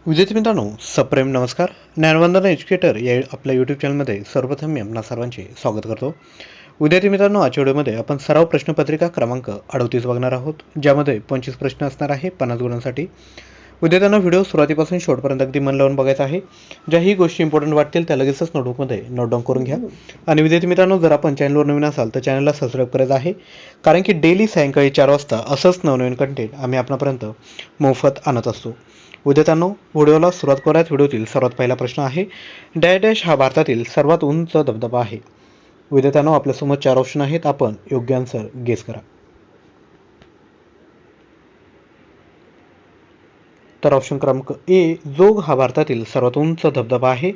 विद्यार्थी मित्रांनो, सप्रेम नमस्कार. ज्ञानवंदना एज्युकेटर या आपल्या यूट्यूब चॅनलमध्ये सर्वप्रथम मी आपणा सर्वांचे स्वागत करतो. विद्यार्थी मित्रांनो, आजच्या व्हिडिओमध्ये आपण सराव प्रश्नपत्रिका क्रमांक 38 बघणार आहोत, ज्यामध्ये 25 प्रश्न असणार आहे 50 गुणांसाठी. विद्यार्थ्यांना व्हिडिओ सुरुवातीपासून शेवटपर्यंत अगदी मन लावून बघायचा आहे. ज्याही गोष्टी इम्पॉर्टंट वाटतील त्या लगेचच नोटबुकमध्ये नोट डाऊन करून घ्या. आणि विद्यार्थी मित्रांनो, जर आपण चॅनलवर नवीन असाल तर चॅनलला सबस्क्राईब करायचं आहे, कारण की डेली सायंकाळी 4 वाजता असंच नवनवीन कंटेंट आम्ही आपणापर्यंत मोफत आणत असतो. विद्यार्थ्यांनो, व्हिडिओला सुरुवात करूयात. व्हिडिओतील सर्वात पहिला प्रश्न आहे, डॅश हा भारतातील सर्वात उंच धबधबा आहे. विद्यार्थ्यांनो, आपल्यासमोर 4 ऑप्शन आहेत, आपण योग्य आन्सर गेस करा. तर ऑप्शन क्रमांक ए, जोग हा भारतातील सर्वात उंच धबधबा आहे.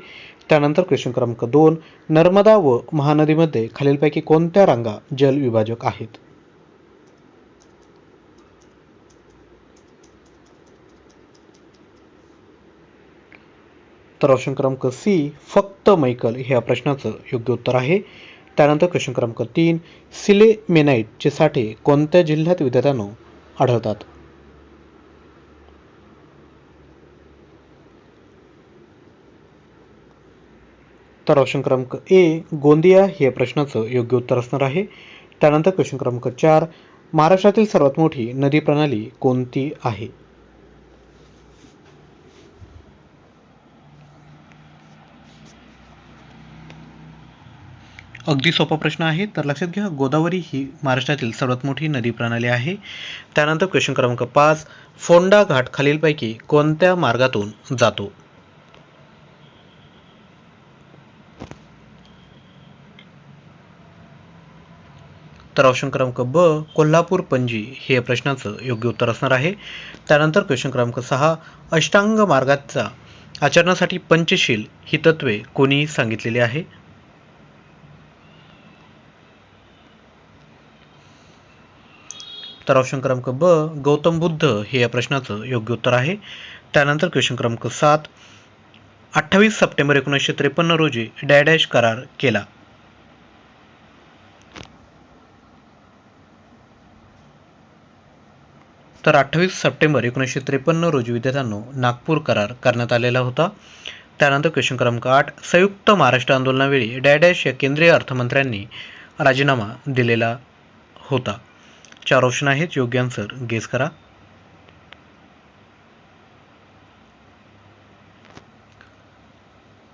त्यानंतर क्वेश्चन क्रमांक 2, नर्मदा व महानदीमध्ये खालीलपैकी कोणत्या रांगा जल विभाजक आहेत. तर ऑप्शन क्रमांक सी, फक्त मैकल हे या प्रश्नाचं योग्य उत्तर आहे. त्यानंतर क्वेश्चन क्रमांक 3, सिलेमेनाइटचे साठे कोणत्या जिल्ह्यात विद्यार्थ्यांनो आढळतात. तर ऑप्शन क्रमांक ए, गोंदिया हे या प्रश्नाचं योग्य उत्तर असणार आहे. त्यानंतर क्वेश्चन क्रमांक 4, महाराष्ट्रातील सर्वात मोठी नदी प्रणाली कोणती आहे. अगदी सोपा प्रश्न आहे, तर लक्षात घ्या, गोदावरी ही महाराष्ट्रातील सर्वात मोठी नदी प्रणाली आहे. त्यानंतर क्वेश्चन क्रमांक 5, फोंडा घाट खालीलपैकी कोणत्या मार्गातून जातो. तर ऑप्शन क्रमांक ब, कोल्हापूर पणजी हे या प्रश्नाचं योग्य उत्तर असणार आहे. त्यानंतर क्वेश्चन क्रमांक 6, अष्टांग मार्गाचा आचरणासाठी पंचशील ही तत्वे कोणी सांगितलेली आहे. तर ऑप्शन क्रमांक ब, गौतम बुद्ध हे या प्रश्नाचं योग्य उत्तर आहे. त्यानंतर क्वेश्चन क्रमांक 7, 28 सप्टेंबर 1953 रोजी डॅश करार केला. तर 28 सप्टेंबर 1953 रोजी विद्यार्थ्यांनो नागपूर करार करण्यात आलेला होता. त्यानंतर क्वेश्चन क्रमांक 8, संयुक्त महाराष्ट्र आंदोलनावेळी डॅश या केंद्रीय अर्थमंत्र्यांनी राजीनामा दिलेला होता. 4 ऑप्शन आहेत, योग्य आन्सर गेस करा.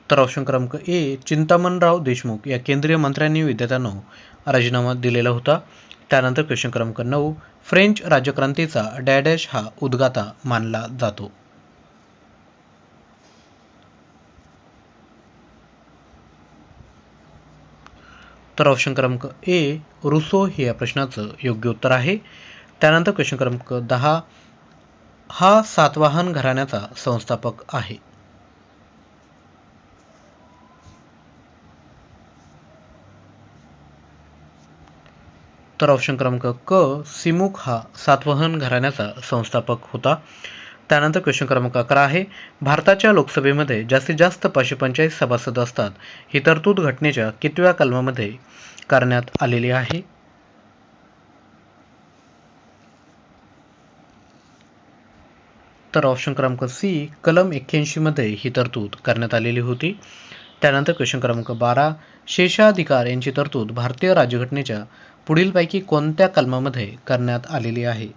तर ऑप्शन क्रमांक ए, चिंतामणराव देशमुख या केंद्रीय मंत्र्यांनी विद्यार्थ्यांनो राजीनामा दिलेला होता. त्यानंतर क्वेश्चन क्रमांक 9, फ्रेंच राज्यक्रांतीचा डॅश हा उद्गाता मानला जातो. तर ऑप्शन क्रमांक ए, रुसो हे या प्रश्नाचं योग्य उत्तर आहे. त्यानंतर क्वेश्चन क्रमांक 10, हा सातवाहन घराण्याचा संस्थापक आहे. तर ऑप्शन क्रमांक क, सिमुक हा सातवाहन घराण्याचा संस्थापक होता. त्यानंतर क्वेश्चन क्रमांक 11 आहे, भारताच्या लोकसभेमध्ये जास्तीत जास्त 545 सभासद असतात ही तरतूद घटनेच्या कितव्या कलमामध्ये करण्यात आलेली आहे. तर ऑप्शन क्रमांक सी, कलम 81 मध्ये ही तरतूद करण्यात आलेली होती. त्यानंतर क्वेश्चन क्रमांक 12, शेषाधिकार यांची तरतूद भारतीय राज्यघटनेच्या पुढीलपैकी कोणत्या कलमामध्ये करण्यात आलेली आहे.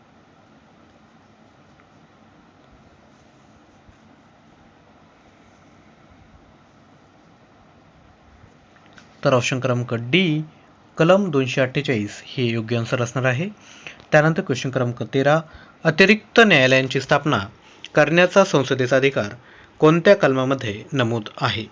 तर ऑप्शन क्रमांक डी, कलम 248 हे योग्य आन्सर असणार आहे. त्यानंतर क्वेश्चन क्रमांक 13, अतिरिक्त न्यायालयांची स्थापना करण्याचा संसदेचा अधिकार कोणत्या कलमामध्ये नमूद आहे.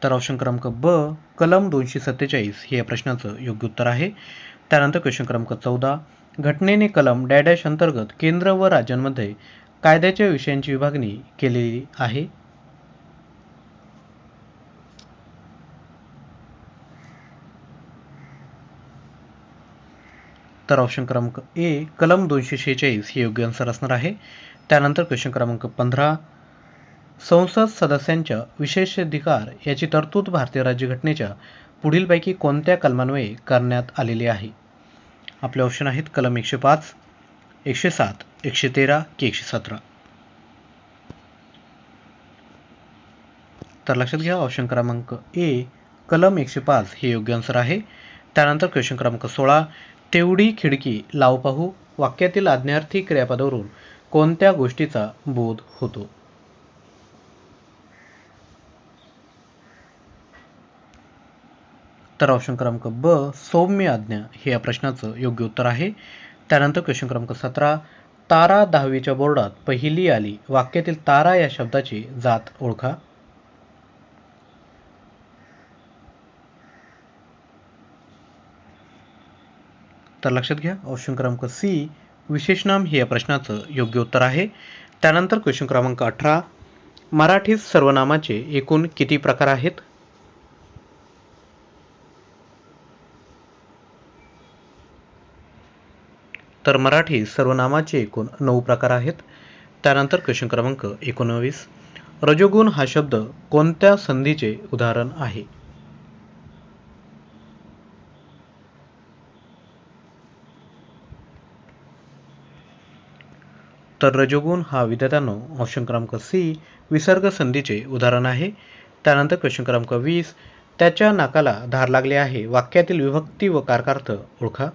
तर ऑप्शन क्रमांक ब, कलम 247 हे या प्रश्नाचं योग्य उत्तर आहे. त्यानंतर क्वेश्चन क्रमांक 14, घटनेने कलम डॅश अंतर्गत केंद्र व राज्यांमध्ये कायद्याच्या विषयांची विभागणी केलेली आहे. तर ऑप्शन क्रमांक ए, कलम 246 हे योग्य आन्सर असणार आहे. त्यानंतर क्वेश्चन क्रमांक 15, संसद सदस्यांच्या विशेषाधिकार याची तरतूद भारतीय राज्यघटनेच्या पुढीलपैकी कोणत्या कलमान्वये करण्यात आलेली आहे? आपले ऑप्शन आहेत कलम 105, 107, 113 की 117. तर लक्षात घ्या, ऑप्शन क्रमांक ए कलम 105 हे योग्य आन्सर आहे. त्यानंतर क्वेश्चन क्रमांक 16, तेवढी खिडकी लाव पाहू वाक्यातील आज्ञार्थी क्रियापदावरून कोणत्या गोष्टीचा बोध होतो? तर ऑप्शन क्रमांक ब सौम्य आज्ञा हे या प्रश्नाचं योग्य उत्तर आहे. त्यानंतर क्वेश्चन क्रमांक 17, तारा 10वीच्या बोर्डात पहिली आली वाक्यातील तारा या शब्दाची जात ओळखा. तर लक्षात घ्या, ऑप्शन क्रमांक सी विशेषनाम हे या प्रश्नाचं योग्य उत्तर आहे. त्यानंतर क्वेश्चन क्रमांक 18, मराठीत सर्वनामाचे एकूण किती प्रकार आहेत? तर मराठी सर्वनामाचे एकूण 9 प्रकार आहेत. त्यानंतर क्वेश्चन क्रमांक 19, रजोगुण हा शब्द कोणत्या संधीचे उदाहरण आहे? तर रजोगुण हा विद्यार्थ्यांनो ऑप्शन क्रमांक सी विसर्ग संधीचे उदाहरण आहे. त्यानंतर क्वेश्चन क्रमांक 20, त्याच्या नाकाला धार लागली आहे वाक्यातील विभक्ती व कारकार्थ ओळखा.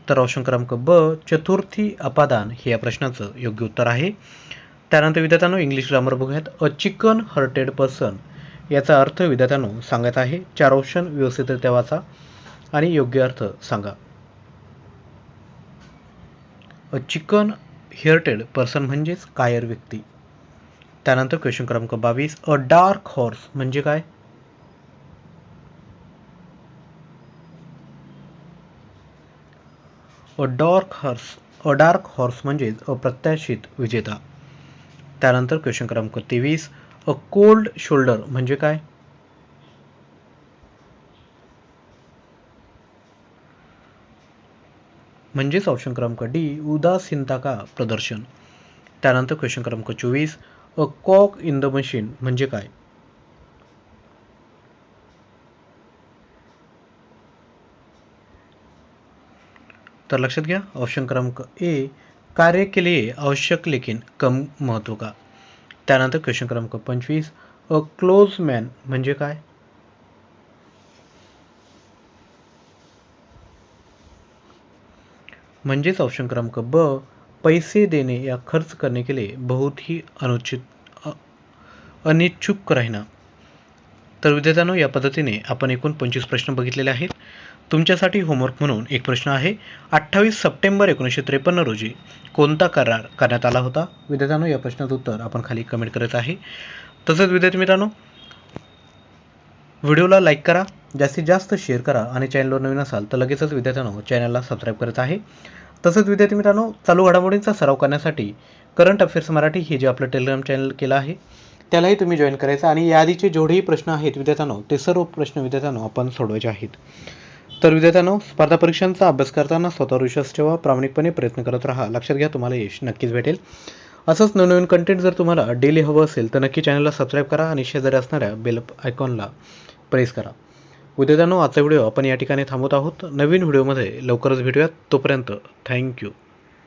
तर ऑप्शन क्रमांक ब चतुर्थी अपादान हे या प्रश्नाचं योग्य उत्तर आहे. त्यानंतर विद्यार्थ्यांनो इंग्लिश ग्रामर बघूयात. अ चिकन हर्टेड पर्सन याचा अर्थ विद्यार्थ्यांनो सांगत आहे. 4 ऑप्शन व्यवस्थितरित्या वाचा आणि योग्य अर्थ सांगा. अ चिकन हर्टेड पर्सन म्हणजेच कायर व्यक्ती. त्यानंतर क्वेश्चन क्रमांक 22, अ डार्क हॉर्स म्हणजे काय? अ डार्क हॉर्स म्हणजेच अप्रत्याशित विजेता. त्यानंतर क्वेश्चन क्रमांक 23, अ कोल्ड शोल्डर म्हणजे काय? म्हणजेच ऑप्शन क्रमांक डी उदासीनता का प्रदर्शन. त्यानंतर क्वेश्चन क्रमांक 24, a cock in the machine म्हणजे काय? तर लक्षात घ्या, ऑप्शन क्रमांक ए कार्य के लिए आवश्यक लेकिन कम महत्व का. त्यानंतर क्वेश्चन क्रमांक 25, अ क्लोज मॅन म्हणजे काय? म्हणजेच ऑप्शन क्रमांक ब पैसे देने या खर्च करने के लिए बहुत ही अनिच्छुक राहणं. तर विद्यार्थ्यांनो या पद्धतीने आपण एकूण 25 प्रश्न बघितलेले आहेत. तुमच्यासाठी होमवर्क म्हणून एक प्रश्न आहे. 28 सप्टेंबर 1953 रोजी कोणता करार करण्यात आला होता? विद्यार्थ्यांनो या प्रश्नाचं उत्तर आपण खाली कमेंट करायचं आहे. तसंच विद्यार्थी मित्रांनो व्हिडिओला लाईक करा, जास्तीत जास्त शेअर करा आणि चॅनलवर नवीन असाल तर लगेचच विद्यार्थ्यांनो चॅनलला सबस्क्राईब करायचं आहे. तसंच विद्यार्थी मित्रांनो चालू घडामोडींचा सराव करण्यासाठी करंट अफेअर्स मराठी हे जे आपलं टेलिग्राम चॅनल केलं आहे त्यालाही तुम्ही जॉईन करायचं आणि या आधीचे जेवढेही प्रश्न आहेत विद्यार्थ्यांनो ते सर्व प्रश्न विद्यार्थ्यांनो आपण सोडवायचे आहेत. तर विद्यार्थ्यांनो स्पर्धा परीक्षांचा अभ्यास करताना स्वतःवर विश्वास ठेवा, प्रामाणिकपणे प्रयत्न करत राहा. लक्षात घ्या, तुम्हाला यश नक्कीच भेटेल. असंच नवनवीन कंटेंट जर तुम्हाला डेली हवं असेल तर नक्की चॅनलला सबस्क्राईब करा आणि शेजारी असणाऱ्या बेल आयकॉनला प्रेस करा. विद्यार्थ्यांनो आजचा व्हिडिओ आपण या ठिकाणी थांबवत आहोत. नवीन व्हिडिओमध्ये लवकरच भेटूयात. तोपर्यंत थँक्यू.